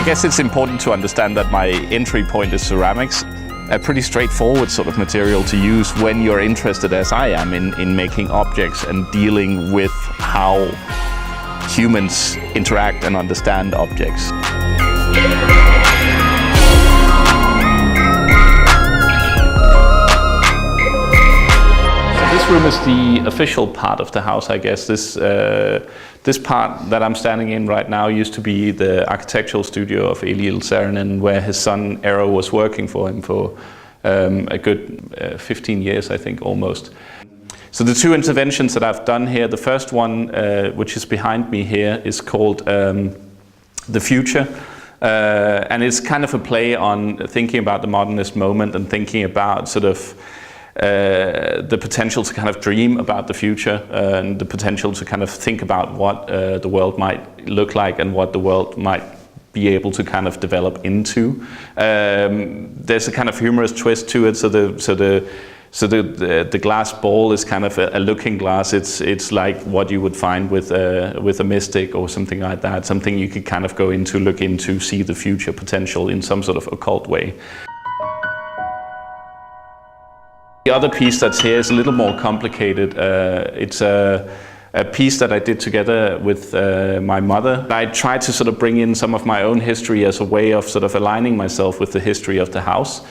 I guess it's important to understand that my entry point is ceramics. A pretty straightforward sort of material to use when you're interested, as I am, in making objects and dealing with how humans interact and understand objects. This room is the official part of the house, I guess. This part that I'm standing in right now used to be the architectural studio of Eliel Saarinen, where his son Eero was working for him for a good 15 years, I think, almost. So the two interventions that I've done here, the first one, which is behind me here, is called The Future. And it's kind of a play on thinking about the modernist moment and thinking about sort of the potential to kind of dream about the future and the potential to kind of think about what the world might look like and what the world might be able to kind of develop into. There's a kind of humorous twist to it. So the glass ball is kind of a looking glass. It's like what you would find with a mystic or something like that. Something you could kind of go into, look into, see the future potential in some sort of occult way. The other piece that's here is a little more complicated. It's a piece that I did together with my mother. I tried to sort of bring in some of my own history as a way of sort of aligning myself with the history of the house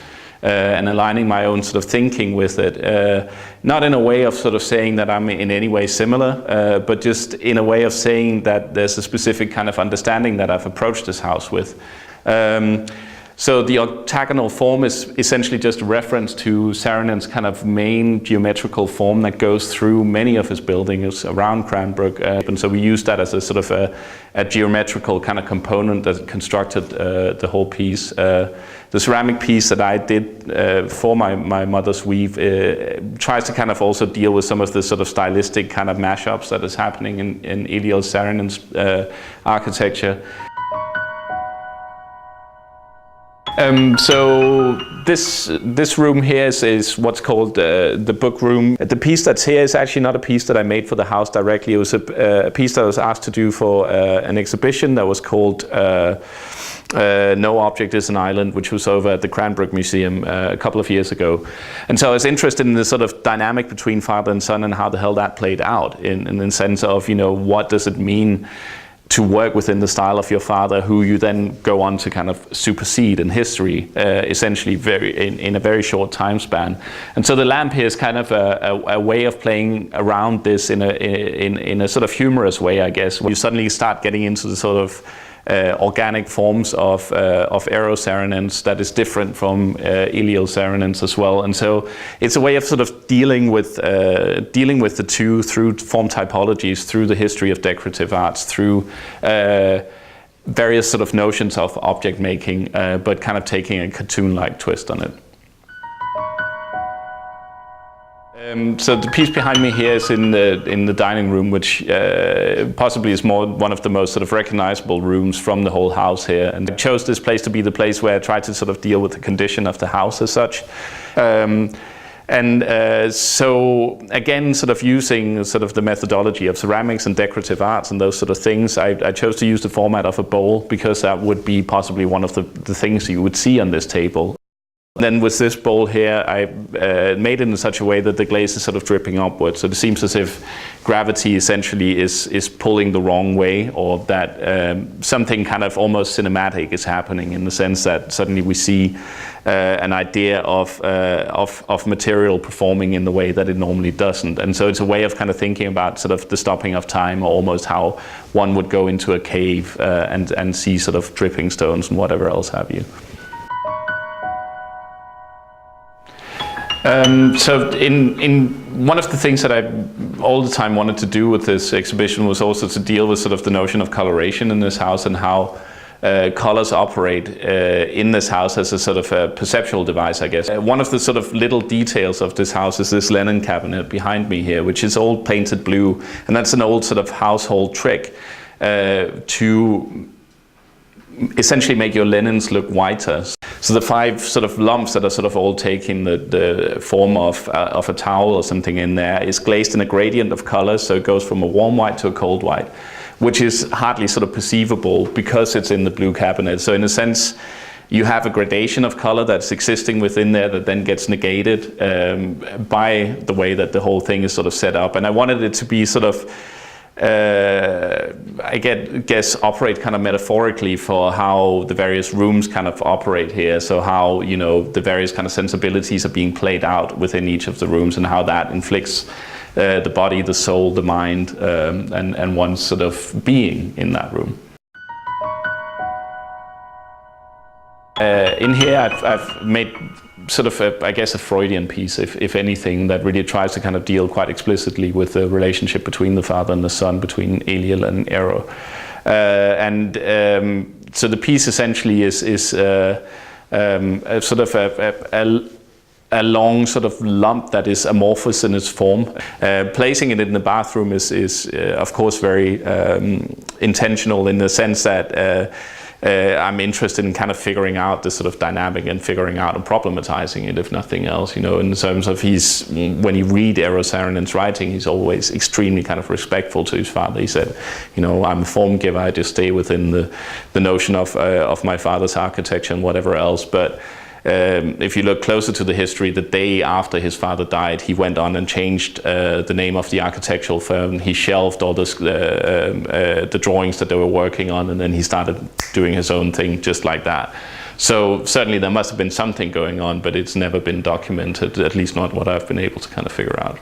and aligning my own sort of thinking with it. Not in a way of sort of saying that I'm in any way similar, but just in a way of saying that there's a specific kind of understanding that I've approached this house with. So the octagonal form is essentially just a reference to Saarinen's kind of main geometrical form that goes through many of his buildings around Cranbrook. And so we used that as a sort of a geometrical kind of component that constructed the whole piece. The ceramic piece that I did for my mother's weave tries to kind of also deal with some of the sort of stylistic kind of mashups that is happening in Eliel Saarinen's architecture. So this room here is what's called the book room. The piece that's here is actually not a piece that I made for the house directly. It was a piece that I was asked to do for an exhibition that was called No Object is an Island, which was over at the Cranbrook Museum a couple of years ago. And so I was interested in the sort of dynamic between father and son and how the hell that played out in the sense of, you know, what does it mean to work within the style of your father, who you then go on to kind of supersede in history, essentially in a very short time span. And so the lamp here is kind of a way of playing around this in a sort of humorous way, I guess, where you suddenly start getting into the sort of organic forms of Eero Saarinen's that is different from Eliel Saarinen's as well. And so it's a way of sort of dealing with the two through form typologies, through the history of decorative arts, through various sort of notions of object making, but kind of taking a cartoon-like twist on it. So the piece behind me here is in the dining room, which possibly is one of the most sort of recognizable rooms from the whole house here. And I chose this place to be the place where I tried to sort of deal with the condition of the house as such. So again, sort of using sort of the methodology of ceramics and decorative arts and those sort of things, I chose to use the format of a bowl because that would be possibly one of the things you would see on this table. Then with this bowl here, I made it in such a way that the glaze is sort of dripping upwards. So it seems as if gravity essentially is pulling the wrong way, or that something kind of almost cinematic is happening in the sense that suddenly we see an idea of material performing in the way that it normally doesn't. And so it's a way of kind of thinking about sort of the stopping of time, or almost how one would go into a cave and see sort of dripping stones and whatever else have you. So in one of the things that I all the time wanted to do with this exhibition was also to deal with sort of the notion of coloration in this house and how colors operate in this house as a sort of a perceptual device, I guess. One of the sort of little details of this house is this linen cabinet behind me here, which is all painted blue, and that's an old sort of household trick to essentially make your linens look whiter. So the 5 sort of lumps that are sort of all taking the form of a towel or something in there is glazed in a gradient of colors, so it goes from a warm white to a cold white, which is hardly sort of perceivable because it's in the blue cabinet. So in a sense, you have a gradation of color that's existing within there that then gets negated by the way that the whole thing is sort of set up. And I wanted it to be sort of, I guess, operate kind of metaphorically for how the various rooms kind of operate here. So how, you know, the various kind of sensibilities are being played out within each of the rooms, and how that inflicts the body, the soul, the mind, and one's sort of being in that room. In here I've made sort of, I guess, a Freudian piece, if anything, that really tries to kind of deal quite explicitly with the relationship between the father and the son, between Eliel and Ero. So the piece essentially is sort of a long sort of lump that is amorphous in its form. Placing it in the bathroom is of course very intentional, in the sense that I'm interested in kind of figuring out this sort of dynamic and figuring out and problematizing it, if nothing else, you know, in terms of when you read Eero Saarinen's writing, he's always extremely kind of respectful to his father. He said, you know, I'm a form giver, I just stay within the notion of my father's architecture and whatever else. But if you look closer to the history, the day after his father died, he went on and changed the name of the architectural firm. He shelved all the drawings that they were working on, and then he started doing his own thing just like that. So certainly there must have been something going on, but it's never been documented, at least not what I've been able to kind of figure out.